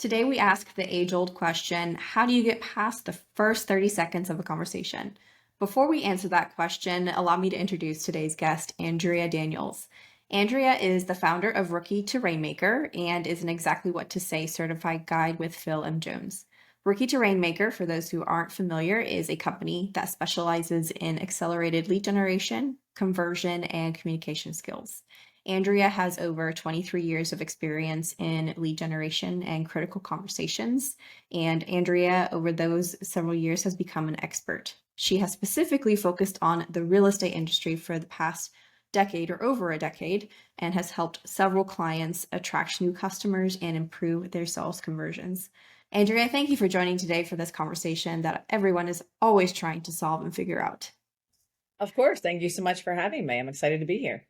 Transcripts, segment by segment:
Today, we ask the age old question, how do you get past the first 30 seconds of a conversation? Before we answer that question, allow me to introduce today's guest, Andrea Daniels. Andrea is the founder of Rookie to Rainmaker and is an Exactly What to Say certified guide with Phil M. Jones. Rookie to Rainmaker, for those who aren't familiar, is a company that specializes in accelerated lead generation, conversion, and communication skills. Andrea has over 23 years of experience in lead generation and critical conversations. And Andrea, over those several years, has become an expert. She has specifically focused on the real estate industry for the past decade or over a decade and has helped several clients attract new customers and improve their sales conversions. Andrea, thank you for joining today for this conversation that everyone is always trying to solve and figure out. Of course. Thank you so much for having me. I'm excited to be here.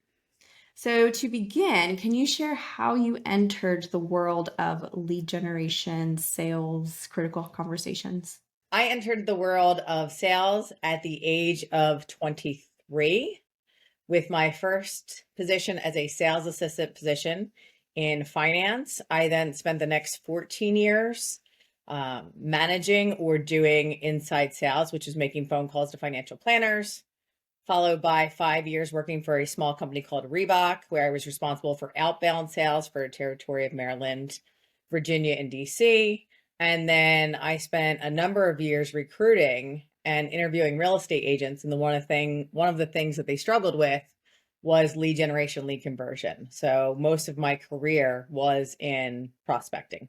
So, to begin, can you share how you entered the world of lead generation, sales, critical conversations? I entered the world of sales at the age of 23 with my first position as a sales assistant position in finance. I then spent the next 14 years managing or doing inside sales, which is making phone calls to financial planners, followed by 5 years working for a small company called Reebok, where I was responsible for outbound sales for a territory of Maryland, Virginia, and DC. And then I spent a number of years recruiting and interviewing real estate agents. And one of the things that they struggled with was lead generation, lead conversion. So most of my career was in prospecting.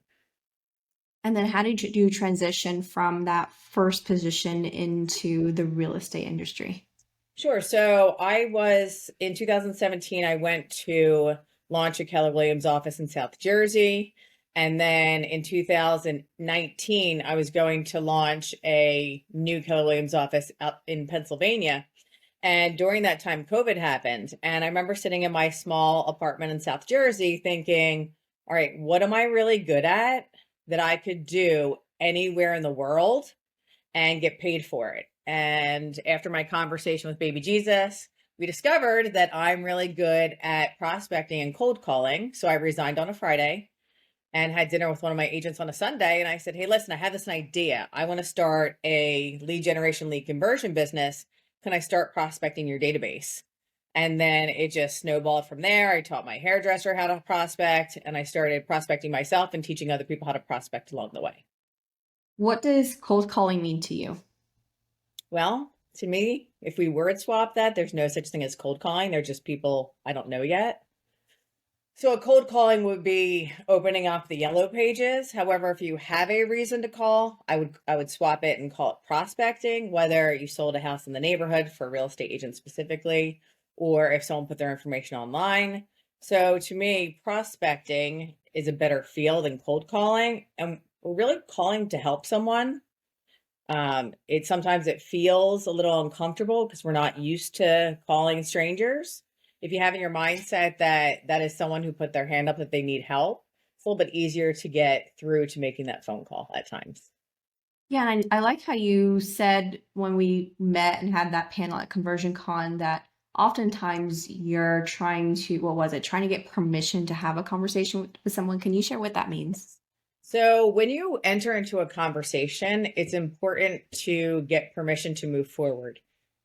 And then, how did you transition from that first position into the real estate industry? Sure. So I was in 2017, I went to launch a Keller Williams office in South Jersey. And then in 2019, I was going to launch a new Keller Williams office up in Pennsylvania. And during that time, COVID happened. And I remember sitting in my small apartment in South Jersey thinking, all right, what am I really good at that I could do anywhere in the world and get paid for it? And after my conversation with baby Jesus, we discovered that I'm really good at prospecting and cold calling. So I resigned on a Friday and had dinner with one of my agents on a Sunday. And I said, hey, listen, I have this idea. I want to start a lead generation, lead conversion business. Can I start prospecting your database? And then it just snowballed from there. I taught my hairdresser how to prospect, and I started prospecting myself and teaching other people how to prospect along the way. What does cold calling mean to you? Well, to me, if we word swap that, there's no such thing as cold calling. They're just people I don't know yet. So a cold calling would be opening up the yellow pages. However, if you have a reason to call, I would swap it and call it prospecting, whether you sold a house in the neighborhood for a real estate agent specifically, or if someone put their information online. So to me, prospecting is a better feel than cold calling. And we're really calling to help someone. It feels a little uncomfortable because we're not used to calling strangers. If you have in your mindset that that is someone who put their hand up that they need help, it's a little bit easier to get through to making that phone call at times. Yeah, and I like how you said when we met and had that panel at Conversion Con that oftentimes you're trying to, what was it, trying to get permission to have a conversation with someone. Can you share what that means? So when you enter into a conversation, it's important to get permission to move forward.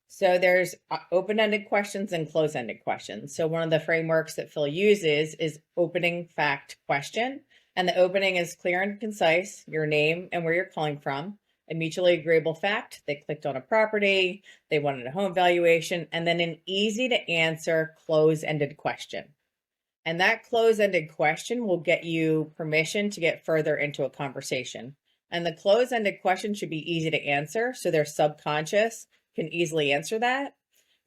So there's open-ended questions and close-ended questions. So one of the frameworks that Phil uses is opening fact question. And the opening is clear and concise, your name and where you're calling from, a mutually agreeable fact. They clicked on a property, they wanted a home valuation, and then an easy to answer close-ended question. And that close-ended question will get you permission to get further into a conversation. And the close-ended question should be easy to answer, so their subconscious can easily answer that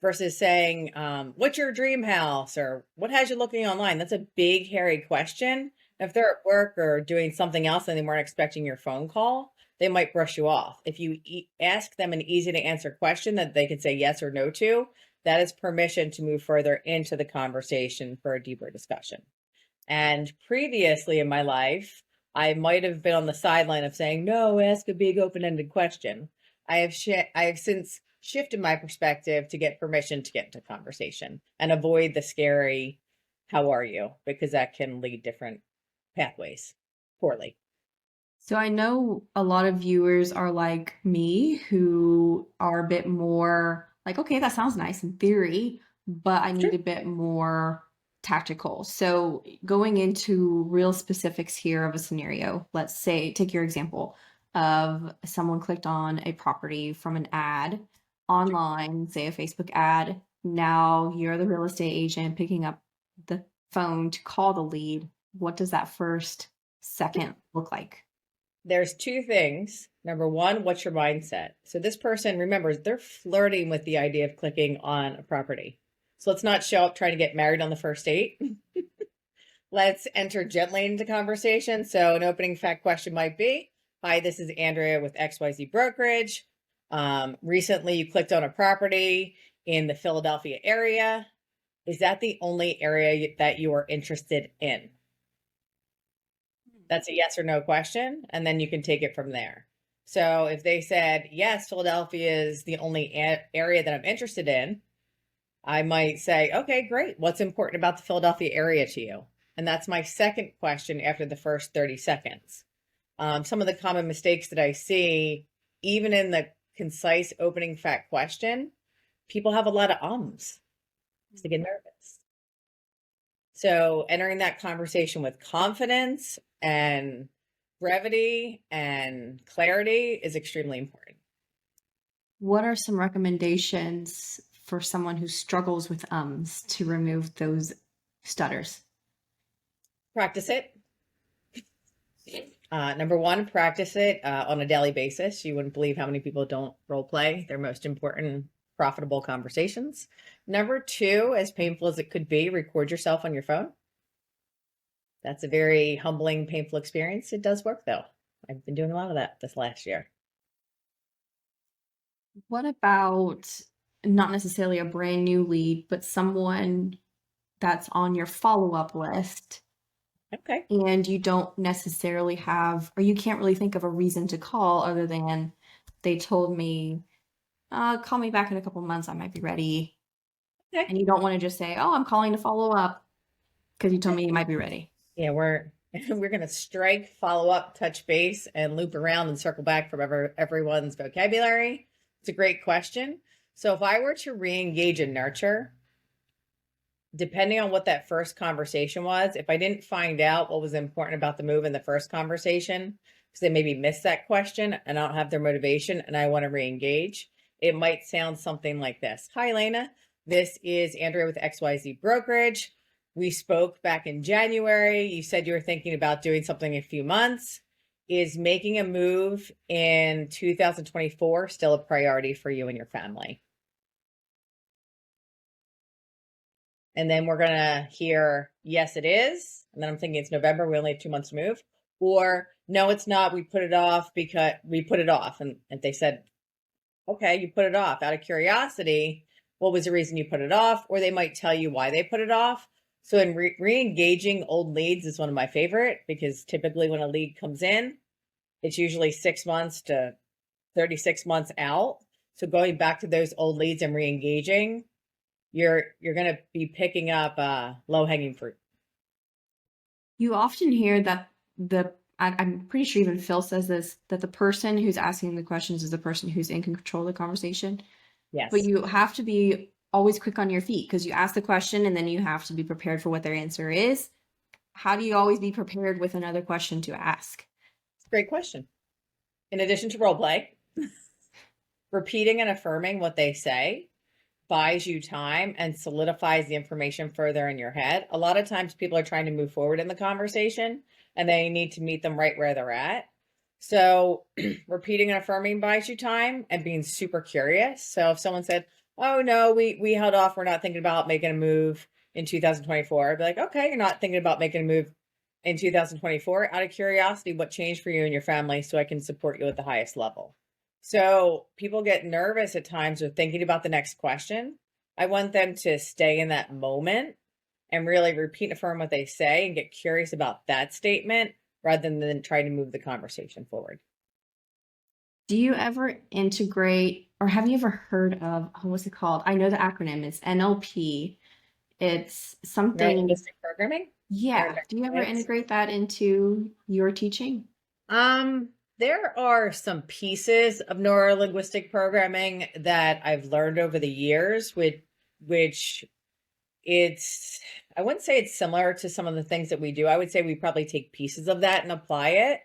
versus saying, what's your dream house? Or what has you looking online? That's a big, hairy question. If they're at work or doing something else and they weren't expecting your phone call, they might brush you off. If you ask them an easy to answer question that they can say yes or no to, that is permission to move further into the conversation for a deeper discussion. And previously in my life, I might have been on the sideline of saying, no, ask a big open-ended question. I have since shifted my perspective to get permission to get into conversation and avoid the scary, how are you? Because that can lead different pathways poorly. So I know a lot of viewers are like me who are a bit more like, okay, that sounds nice in theory, but I need Sure. a bit more tactical. So going into real specifics here of a scenario, let's say, take your example of someone clicked on a property from an ad online, say a Facebook ad. Now you're the real estate agent picking up the phone to call the lead. What does that first second look like? There's two things. Number one, what's your mindset? So this person, remember, they're flirting with the idea of clicking on a property. So let's not show up trying to get married on the first date. Let's enter gently into conversation. So an opening fact question might be, hi, this is Andrea with XYZ Brokerage. Recently you clicked on a property in the Philadelphia area. Is that the only area that you are interested in? That's a yes or no question, and then you can take it from there. So if they said, yes, Philadelphia is the only area that I'm interested in, I might say, okay, great. What's important about the Philadelphia area to you? And that's my second question after the first 30 seconds. Some of the common mistakes that I see, even in the concise opening fact question, people have a lot of ums. They get nervous. So entering that conversation with confidence and brevity and clarity is extremely important. What are some recommendations for someone who struggles with ums to remove those stutters? Practice it. Number one, practice it on a daily basis. You wouldn't believe how many people don't role play their most important, profitable conversations. Number two, as painful as it could be, record yourself on your phone. That's a very humbling, painful experience. It does work though. I've been doing a lot of that this last year. What about not necessarily a brand new lead, but someone that's on your follow-up list Okay. and you don't necessarily have, or you can't really think of a reason to call other than they told me, call me back in a couple months, I might be ready. Okay. And you don't want to just say, oh, I'm calling to follow up because you told me you might be ready. Yeah, we're we're gonna strike, follow up, touch base, and loop around and circle back from everyone's vocabulary. It's a great question. So if I were to re-engage and nurture, depending on what that first conversation was, if I didn't find out what was important about the move in the first conversation, because they maybe missed that question and I don't have their motivation and I want to re-engage, it might sound something like this. Hi, Elena. This is Andrea with XYZ Brokerage. We spoke back in January. You said you were thinking about doing something in a few months. Is making a move in 2024 still a priority for you and your family? And then we're going to hear, yes, it is. And then I'm thinking it's November. We only have 2 months to move. Or no, it's not. We put it off because we put it off. And they said, okay, you put it off out of curiosity. What was the reason you put it off? Or they might tell you why they put it off. So in re-engaging old leads is one of my favorite, because typically when a lead comes in, it's usually 6 months to 36 months out. So going back to those old leads and re-engaging, you're going to be picking up low-hanging fruit. You often hear that I'm pretty sure even Phil says this, that the person who's asking the questions is the person who's in control of the conversation. But Yes. you have to be always quick on your feet because you ask the question and then you have to be prepared for what their answer is. How do you always be prepared with another question to ask? It's a great question. In addition to role play, repeating and affirming what they say buys you time and solidifies the information further in your head. A lot of times people are trying to move forward in the conversation and they need to meet them right where they're at. So repeating and affirming buys you time and being super curious. So if someone said, oh no, we held off, we're not thinking about making a move in 2024, I'd be like, okay, you're not thinking about making a move in 2024. Out of curiosity, what changed for you and your family so I can support you at the highest level? So people get nervous at times with thinking about the next question. I want them to stay in that moment and really repeat and affirm what they say and get curious about that statement rather than trying to move the conversation forward. Do you ever integrate, or have you ever heard of, what's it called? I know the acronym is NLP. It's something, Neurolinguistic programming? yeah. Do you ever Neuroscience? integrate that into your teaching? There are some pieces of neurolinguistic programming that I've learned over the years, which it's, I wouldn't say it's similar to some of the things that we do. I would say we probably take pieces of that and apply it.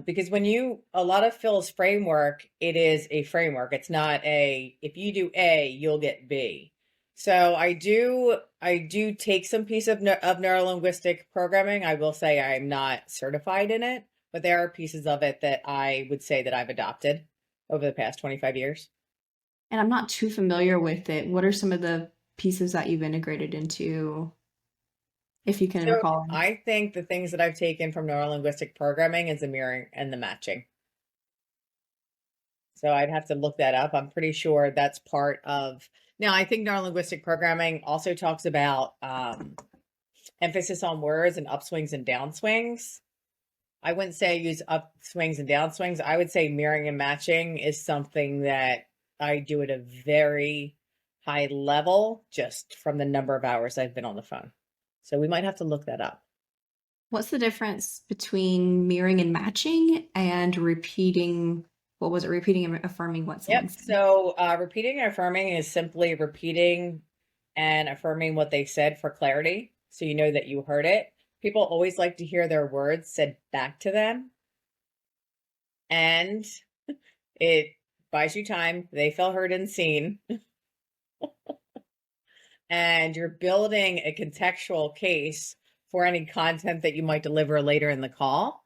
Because a lot of Phil's framework, it is a framework. It's not if you do A, you'll get B. So I do take some piece of neurolinguistic programming. I will say I'm not certified in it, but there are pieces of it that I would say that I've adopted over the past 25 years. And I'm not too familiar with it. What are some of the pieces that you've integrated into, if you can So recall? I think the things that I've taken from neurolinguistic programming is the mirroring and the matching. So I'd have to look that up. I'm pretty sure that's part of. Now, I think neurolinguistic programming also talks about emphasis on words and upswings and downswings. I wouldn't say use upswings and downswings. I would say mirroring and matching is something that I do at a very high level just from the number of hours I've been on the phone. So we might have to look that up. What's the difference between mirroring and matching and repeating? What was it? Repeating and affirming what someone Yep. said. So repeating and affirming is simply repeating and affirming what they said for clarity. So you know that you heard it. People always like to hear their words said back to them. And it buys you time. They feel heard and seen. And you're building a contextual case for any content that you might deliver later in the call.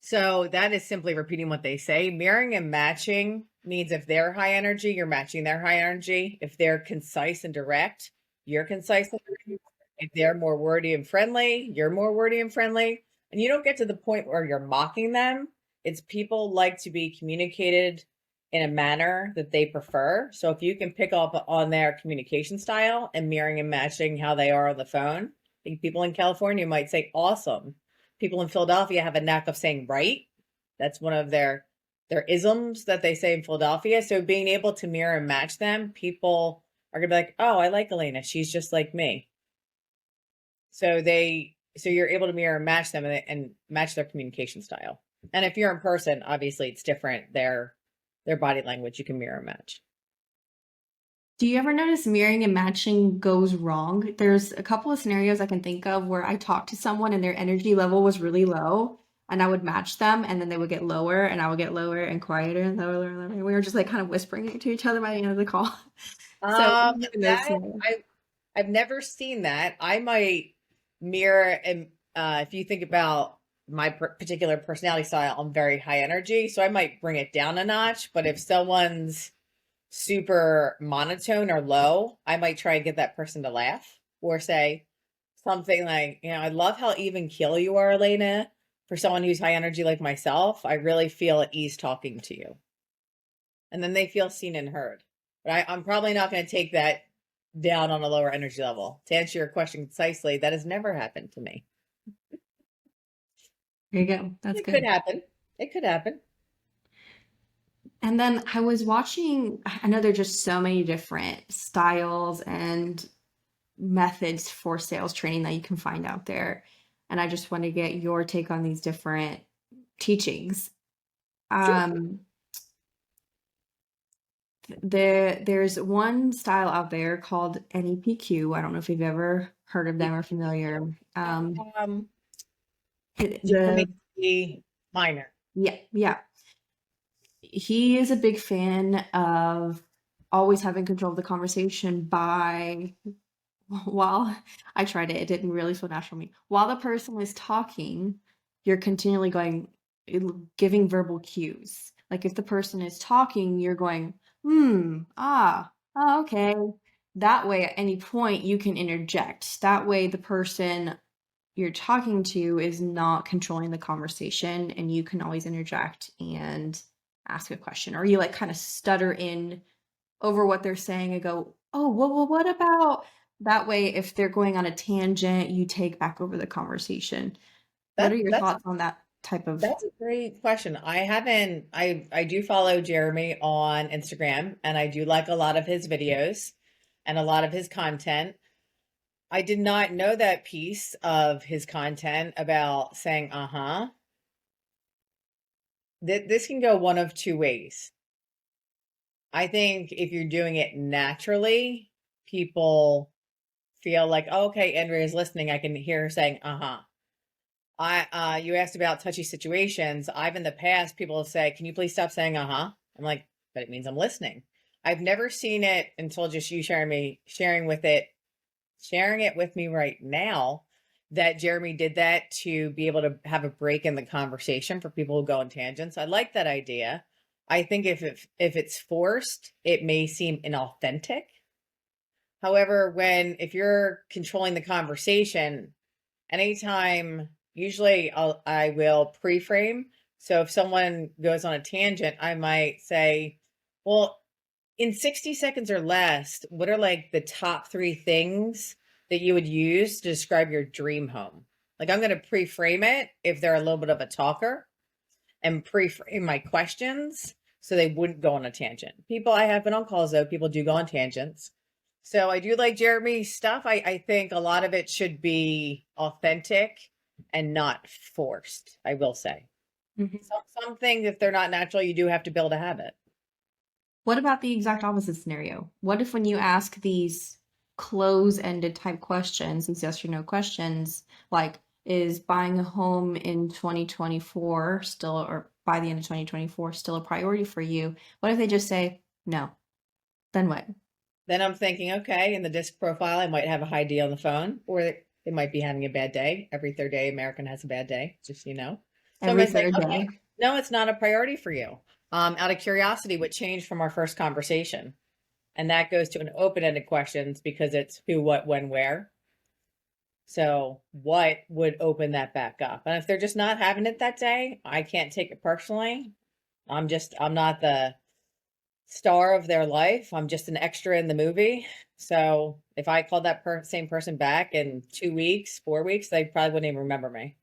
So that is simply repeating what they say. Mirroring and matching means if they're high energy, you're matching their high energy. If they're concise and direct, you're concise and direct. If they're more wordy and friendly, you're more wordy and friendly. And you don't get to the point where you're mocking them. It's people like to be communicated in a manner that they prefer. So if you can pick up on their communication style and mirroring and matching how they are on the phone, I think people in California might say awesome. People in Philadelphia have a knack of saying right. That's one of their isms that they say in Philadelphia. So being able to mirror and match them, people are gonna be like, oh, I like Elena. She's just like me. So you're able to mirror and match them and match their communication style. And if you're in person, obviously it's different. Their body language you can mirror and match. Do you ever notice mirroring and matching goes wrong? There's a couple of scenarios I can think of where I talked to someone and their energy level was really low, and I would match them, and then they would get lower, and I would get lower and quieter and lower and lower. And we were just like kind of whispering it to each other by the end of the call. So in those That scenarios. I've never seen that. I might mirror and if you think about my particular personality style, I'm very high energy, so I might bring it down a notch. But if someone's super monotone or low, I might try and get that person to laugh or say something like, I love how even keel you are, Elena. For someone who's high energy like myself, I really feel at ease talking to you. And then they feel seen and heard. But I'm probably not going to take that down on a lower energy level. To answer your question concisely, that has never happened to me. There you go. That's It could good. happen. It could happen. And then I was watching, I know there's just so many different styles and methods for sales training that you can find out there. And I just want to get your take on these different teachings. Sure. There's one style out there called NEPQ. I don't know if you've ever heard of them or familiar. Um, for me, The be minor. yeah. He is a big fan of always having control of the conversation by while I tried it, it didn't really feel natural to me. While the person is talking, you're continually giving verbal cues. Like if the person is talking, you're going, okay. That way, at any point, you can interject. That way, the person you're talking to is not controlling the conversation, and you can always interject and ask a question. Or you like kind of stutter in over what they're saying and go, oh, well, what about that way? If they're going on a tangent, you take back over the conversation. What are That your that's thoughts on that type of? that's a great question. I haven't. I do follow Jeremy on Instagram, and I do like a lot of his videos and a lot of his content. I did not know that piece of his content about saying "uh-huh." this can go one of two ways. I think if you're doing it naturally, people feel like, oh, okay, Andrea's listening. I can hear her saying, uh-huh. You asked about touchy situations. I've in the past, people say, can you please stop saying, uh-huh? I'm like, but it means I'm listening. I've never seen it until just you sharing it with me right now, that Jeremy did that to be able to have a break in the conversation for people who go on tangents. I like that idea. I think if it's forced, it may seem inauthentic. However, if you're controlling the conversation, anytime, usually I will pre-frame. So if someone goes on a tangent, I might say, well, in 60 seconds or less, what are like the top 3 things that you would use to describe your dream home? Like, I'm going to pre-frame it if they're a little bit of a talker, and pre-frame my questions so they wouldn't go on a tangent. I have been on calls though, people do go on tangents. So I do like Jeremy's stuff. I think a lot of it should be authentic and not forced, I will say. Mhm. Some things, if they're not natural, you do have to build a habit. What about the exact opposite scenario? What if when you ask these close-ended type questions, these yes or no questions, like is buying a home in 2024 still, or by the end of 2024, still a priority for you? What if they just say no? Then what? Then I'm thinking, okay, in the disc profile, I might have a high D on the phone, or they might be having a bad day. Every third day, American has a bad day, just so you know. So I'm Every going to think, third okay, day. no, it's not a priority for you. Out of curiosity, what changed from our first conversation? And that goes to an open-ended questions because it's who, what, when, where. So what would open that back up? And if they're just not having it that day, I can't take it personally. I'm not the star of their life. I'm just an extra in the movie. So if I called that same person back in 2 weeks, 4 weeks, they probably wouldn't even remember me.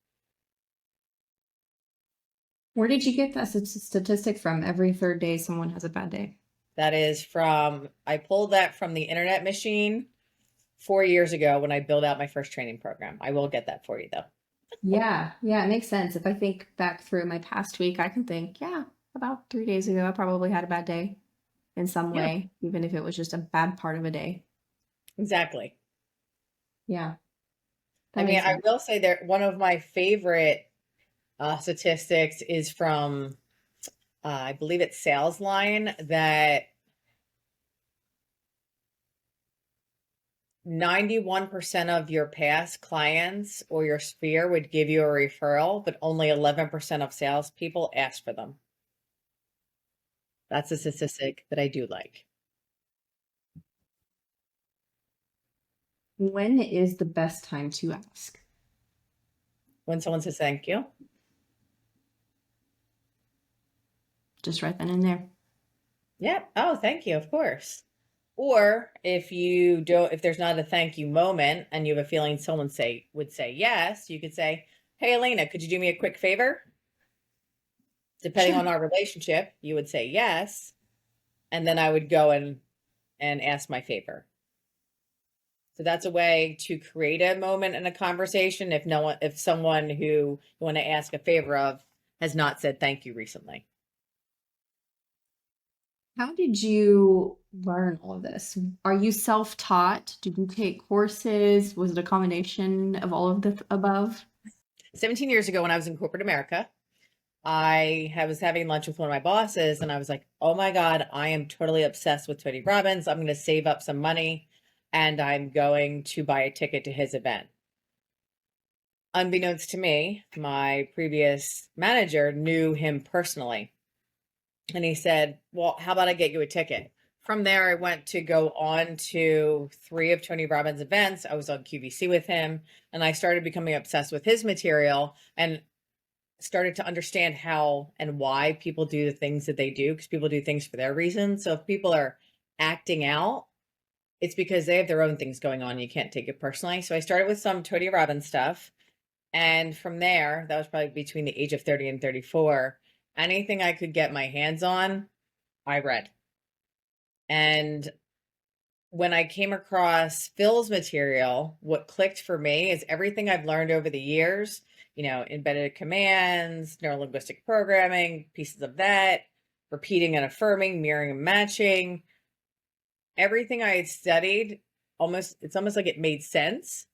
Where did you get that statistic from? Every third day, someone has a bad day. I pulled that from the internet machine 4 years ago when I built out my first training program. I will get that for you though. Yeah, yeah, it makes sense. If I think back through my past week, I can think, yeah, about 3 days ago, I probably had a bad day in some Yeah, way, even if it was just a bad part of a day. exactly. Yeah, I that mean, makes I sense. will say that one of my favorite statistics is from, I believe it's Sales Line, that 91% of your past clients or your sphere would give you a referral, but only 11% of salespeople ask for them. That's a statistic that I do like. When is the best time to ask? When someone says thank you, Just right then and there. yeah, oh, thank you, of course. Or if there's not a thank you moment and you have a feeling someone would say yes, you could say, hey, Elena, could you do me a quick favor? Depending Sure. on our relationship, you would say yes. And then I would go and ask my favor. So that's a way to create a moment in a conversation if someone who you want to ask a favor of has not said thank you recently. How did you learn all of this? Are you self-taught? Did you take courses? Was it a combination of all of the above? 17 years ago when I was in corporate America, I was having lunch with one of my bosses and I was like, oh my God, I am totally obsessed with Tony Robbins. I'm going to save up some money and I'm going to buy a ticket to his event. Unbeknownst to me, my previous manager knew him personally. And he said, well, how about I get you a ticket? From there, I went to go on to 3 of Tony Robbins' events. I was on QVC with him, and I started becoming obsessed with his material and started to understand how and why people do the things that they do, because people do things for their reasons. So if people are acting out, it's because they have their own things going on. You can't take it personally. So I started with some Tony Robbins stuff. And from there, that was probably between the age of 30 and 34. Anything I could get my hands on, I read. And when I came across Phil's material, what clicked for me is everything I've learned over the years embedded commands, neurolinguistic programming, pieces of that, repeating and affirming, mirroring and matching. Everything I had studied, it's almost like it made sense,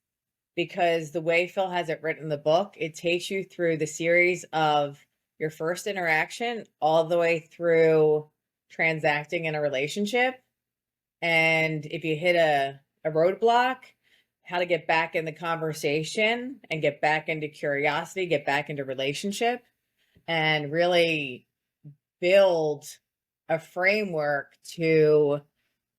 because the way Phil has it written in the book, it takes you through the series of your first interaction all the way through transacting in a relationship. And if you hit a roadblock, how to get back in the conversation and get back into curiosity, get back into relationship, and really build a framework to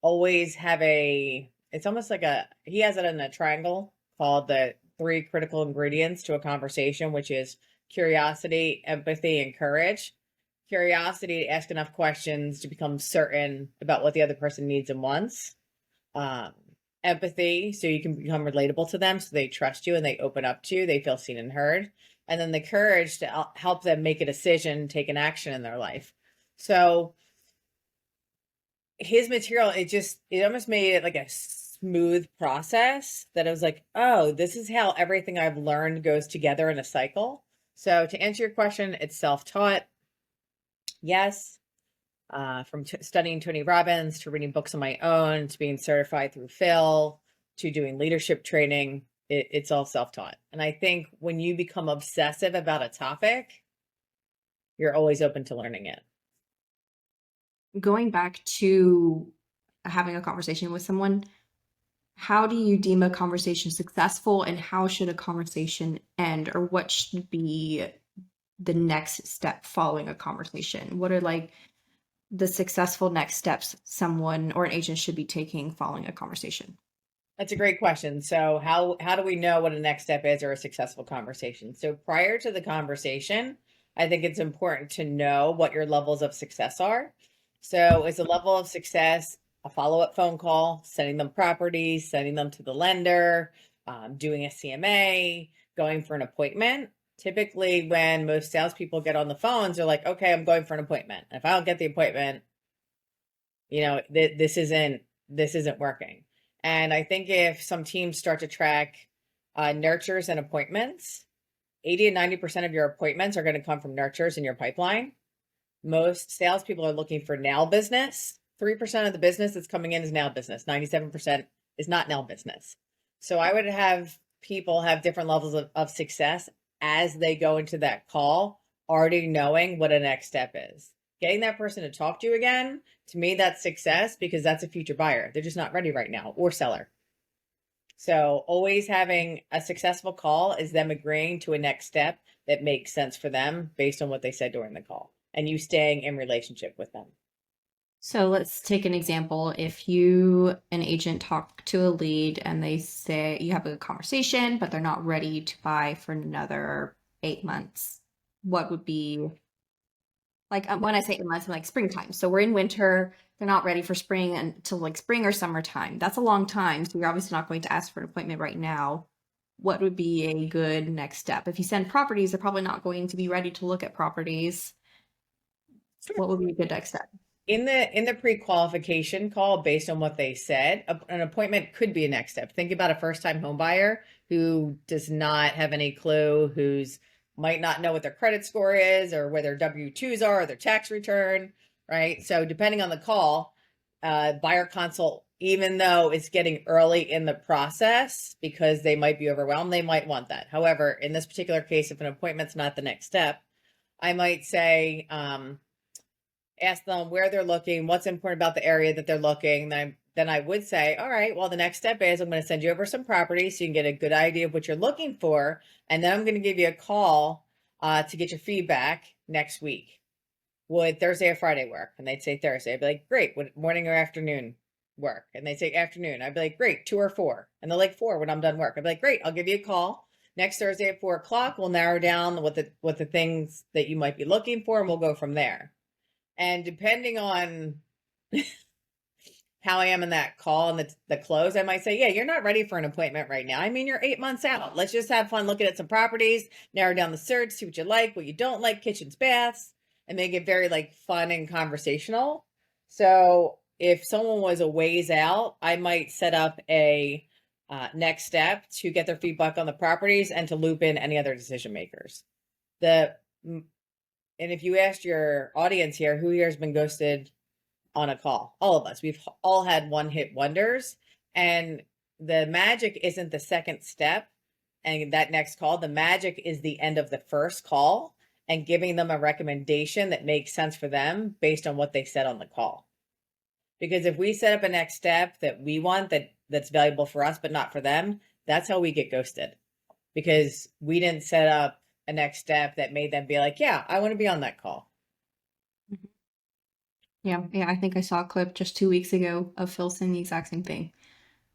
always have it's almost like he has it in a triangle called the 3 critical ingredients to a conversation, which is curiosity, empathy, and courage. Curiosity, to ask enough questions to become certain about what the other person needs and wants. Empathy, so you can become relatable to them, so they trust you and they open up to you, they feel seen and heard. And then the courage to help them make a decision, take an action in their life. So his material, it almost made it like a smooth process that I was like, oh, this is how everything I've learned goes together in a cycle. So to answer your question, it's self-taught. Yes. From studying Tony Robbins to reading books on my own to being certified through Phil to doing leadership training, it's all self-taught. And I think when you become obsessive about a topic, you're always open to learning it. Going back to having a conversation with someone, how do you deem a conversation successful, and how should a conversation end, or what should be the next step following a conversation? What are like the successful next steps someone or an agent should be taking following a conversation? That's a great question. So how do we know what a next step is or a successful conversation? So prior to the conversation, I think it's important to know what your levels of success are. So is a level of success a follow-up phone call, sending them properties, sending them to the lender, doing a CMA, going for an appointment? Typically, when most salespeople get on the phones, they're like, okay, I'm going for an appointment. If I don't get the appointment, this isn't working. And I think if some teams start to track nurtures and appointments, 80 and 90% of your appointments are going to come from nurtures in your pipeline. Most salespeople are looking for now business. 3% of the business that's coming in is now business. 97% is not now business. So I would have people have different levels of success as they go into that call, already knowing what a next step is. Getting that person to talk to you again, to me, that's success, because that's a future buyer. They're just not ready right now, or seller. So always having a successful call is them agreeing to a next step that makes sense for them based on what they said during the call, and you staying in relationship with them. So let's take an example. If you, an agent, talk to a lead and they say you have a conversation, but they're not ready to buy for another 8 months, what would be like, when I say 8 months, I'm like springtime. So we're in winter, they're not ready for spring until like spring or summertime. That's a long time. So you're obviously not going to ask for an appointment right now. What would be a good next step? If you send properties, they're probably not going to be ready to look at properties. Sure. What would be a good next step? In the pre-qualification call, based on what they said, an appointment could be a next step. Think about a first-time home buyer who does not have any clue, who's might not know what their credit score is, or where their W-2s are, or their tax return, right? So depending on the call, buyer consult, even though it's getting early in the process because they might be overwhelmed, they might want that. However, in this particular case, if an appointment's not the next step, I might say, ask them where they're looking, what's important about the area that they're looking. Then I would say, all right, well, the next step is I'm going to send you over some properties so you can get a good idea of what you're looking for. And then I'm going to give you a call to get your feedback next week. Would Thursday or Friday work? And they'd say Thursday. I'd be like, great. Would morning or afternoon work? And they'd say afternoon. I'd be like, great, 2 or 4. And they're like, 4 when I'm done work. I'd be like, great, I'll give you a call next Thursday at 4 o'clock. We'll narrow down what the things that you might be looking for, and we'll go from there. And depending on how I am in that call and the close, I might say, yeah, you're not ready for an appointment right now. I mean, you're 8 months out. Let's just have fun looking at some properties, narrow down the search, see what you like, what you don't like, kitchens, baths, and make it very like fun and conversational. So if someone was a ways out, I might set up a Next step, to get their feedback on the properties and to loop in any other decision makers. And if you asked your audience here, who here has been ghosted on a call? All of us. We've all had one-hit wonders. And the magic isn't the second step and that next call. The magic is the end of the first call and giving them a recommendation that makes sense for them based on what they said on the call. Because if we set up a next step that we want that's valuable for us, but not for them, that's how we get ghosted. Because we didn't set up a next step that made them be like, yeah, I want to be on that call. Yeah, I think I saw a clip just 2 weeks ago of Phil saying the exact same thing.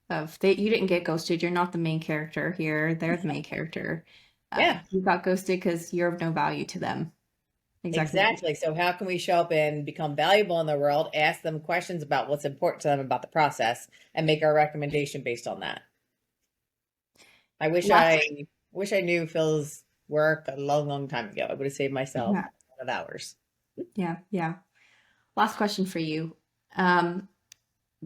You didn't get ghosted. You're not the main character here. They're the main character. Yeah, You got ghosted because you're of no value to them. exactly. So how can we show up and become valuable in the world, ask them questions about what's important to them about the process, and make our recommendation based on that? I wish I knew Phil's work a long time ago. I would have saved myself Yeah, a lot of hours. yeah. Last question for you.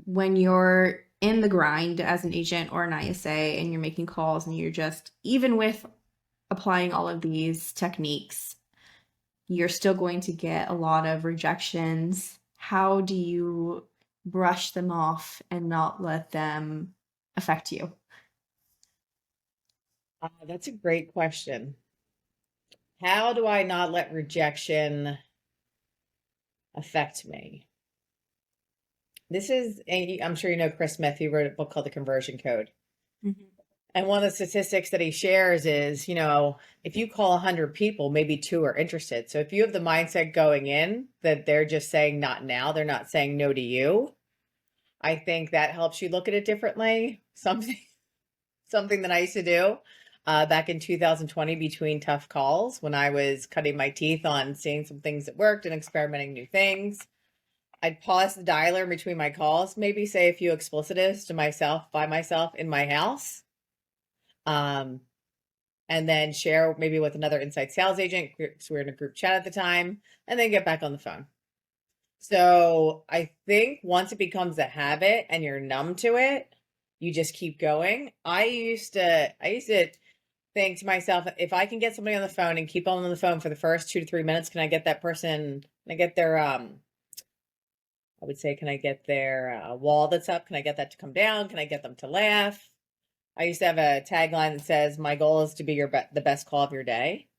When you're in the grind as an agent or an ISA and you're making calls and you're just, even with applying all of these techniques, you're still going to get a lot of rejections. How do you brush them off and not let them affect you? That's a great question. How do I not let rejection affect me? I'm sure you know Chris Smith, who wrote a book called The Conversion Code. Mm-hmm. And one of the statistics that he shares is, if you call 100 people, maybe 2 are interested. So if you have the mindset going in that they're just saying not now, they're not saying no to you, I think that helps you look at it differently. Something that I used to do back in 2020 between tough calls when I was cutting my teeth on seeing some things that worked and experimenting new things. I'd pause the dialer in between my calls, maybe say a few explicitives to myself, by myself in my house. And then share maybe with another inside sales agent, because we're in a group chat at the time, and then get back on the phone. So I think once it becomes a habit and you're numb to it, you just keep going. I used to think to myself, if I can get somebody on the phone and keep them on the phone for the first 2 to 3 minutes, can I get that person, can I get their, I would say, can I get their wall that's up? Can I get that to come down? Can I get them to laugh? I used to have a tagline that says, my goal is to be the best call of your day.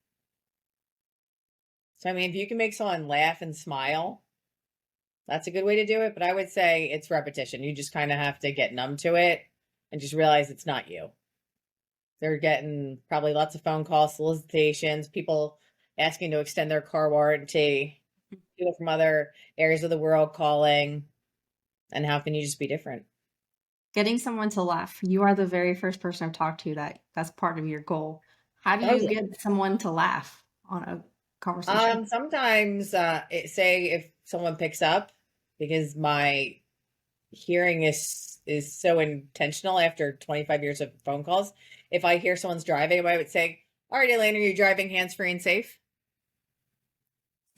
So, I mean, if you can make someone laugh and smile, that's a good way to do it. But I would say it's repetition. You just kind of have to get numb to it and just realize it's not you. They're getting probably lots of phone calls, solicitations, people asking to extend their car warranty, people from other areas of the world calling. And how can you just be different? Getting someone to laugh. You are the very first person I've talked to that's part of your goal. How do you get someone to laugh on a conversation? Sometimes say if someone picks up, because my hearing is so intentional after 25 years of phone calls. If I hear someone's driving, I would say, all right, Elena, are you driving hands-free and safe?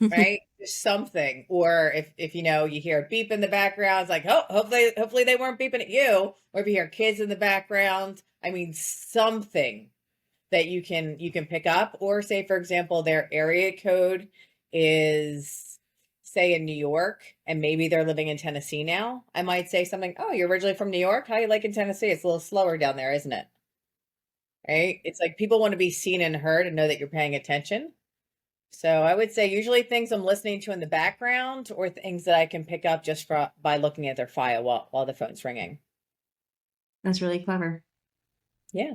Right? Just something. Or if you hear a beep in the background, it's like, oh, hopefully they weren't beeping at you. Or if you hear kids in the background, I mean, something that you can pick up. Or say, for example, their area code is, say, in New York, and maybe they're living in Tennessee now. I might say something, oh, you're originally from New York? How you like in Tennessee? It's a little slower down there, isn't it? Right? It's like people want to be seen and heard and know that you're paying attention. So I would say usually things I'm listening to in the background or things that I can pick up just by looking at their file while the phone's ringing. That's really clever. Yeah.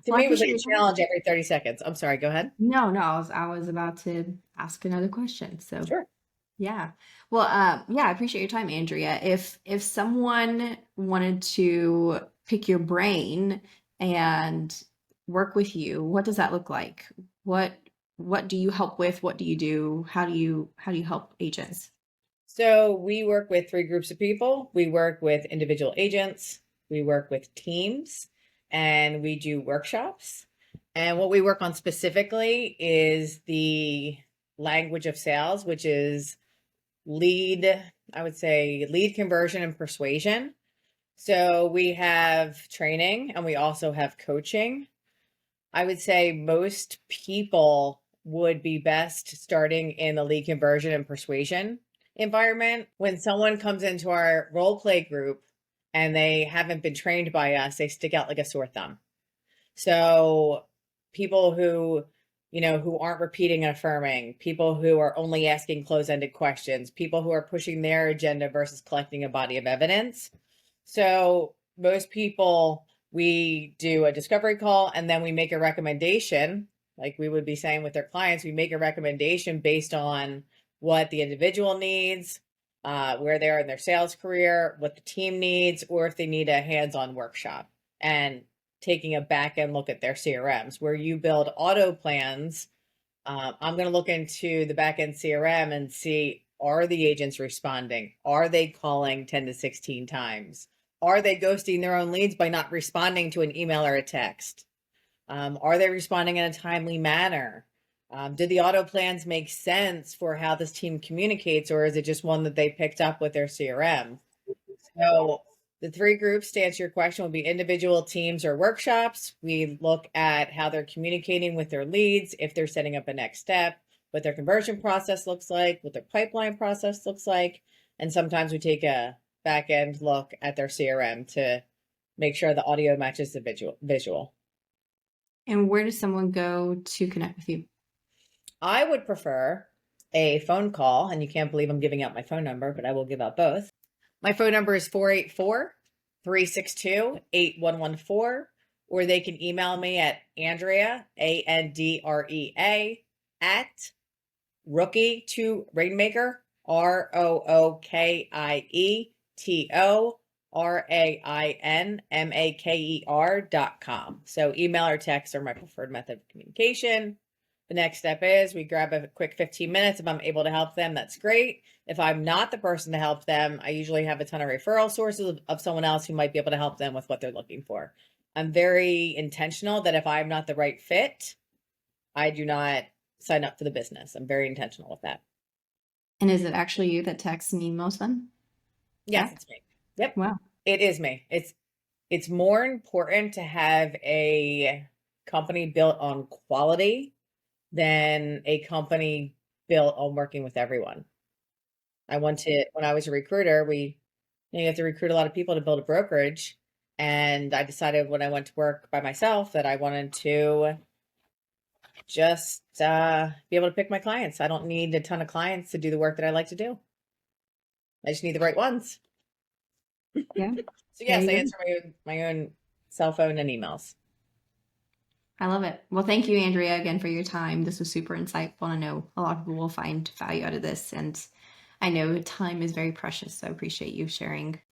To me, it was like a challenge every 30 seconds. I'm sorry, go ahead. No, I was about to ask another question. So Sure. yeah. Well, yeah, I appreciate your time, Andrea. If someone wanted to pick your brain and work with you, what does that look like? What do you help with? What do you do? How do you help agents? So we work with 3 groups of people. We work with individual agents, we work with teams, and we do workshops. And what we work on specifically is the language of sales, which is lead conversion and persuasion. So we have training and we also have coaching. I would say most people would be best starting in the lead conversion and persuasion environment. When someone comes into our role play group and they haven't been trained by us, they stick out like a sore thumb. So people who aren't repeating and affirming, people who are only asking close-ended questions, people who are pushing their agenda versus collecting a body of evidence. So most people, we do a discovery call and then we make a recommendation, like we would be saying with their clients, we make a recommendation based on what the individual needs, where they are in their sales career, what the team needs, or if they need a hands-on workshop. And taking a back end look at their CRMs, where you build auto plans. I'm going to look into the back end CRM and see, are the agents responding? Are they calling 10 to 16 times? Are they ghosting their own leads by not responding to an email or a text? Are they responding in a timely manner? Do the auto plans make sense for how this team communicates, or is it just one that they picked up with their CRM? So the three groups, to answer your question, will be individual, teams, or workshops. We look at how they're communicating with their leads, if they're setting up a next step, what their conversion process looks like, what their pipeline process looks like. And sometimes we take a back end look at their CRM to make sure the audio matches the visual. And where does someone go to connect with you? I would prefer a phone call, and you can't believe I'm giving out my phone number, but I will give out both. My phone number is 484-362-8114, or they can email me at Andrea, Andrea, at rookie to Rainmaker, ROOKIETORAINMAKER.com. So email or text are my preferred method of communication. The next step is we grab a quick 15 minutes. If I'm able to help them, that's great. If I'm not the person to help them, I usually have a ton of referral sources of someone else who might be able to help them with what they're looking for. I'm very intentional that if I'm not the right fit, I do not sign up for the business. I'm very intentional with that. And is it actually you that texts and emails them Yes, back? it's me. Yep. Wow. It is me. It's more important to have a company built on quality than a company built on working with everyone. When I was a recruiter, you have to recruit a lot of people to build a brokerage. And I decided when I went to work by myself that I wanted to just be able to pick my clients. I don't need a ton of clients to do the work that I like to do. I just need the right ones. Yeah. So yes, Very I good. answer my own cell phone and emails. I love it. Well, thank you, Andrea, again for your time. This was super insightful. I know a lot of people will find value out of this. And I know time is very precious. So I appreciate you sharing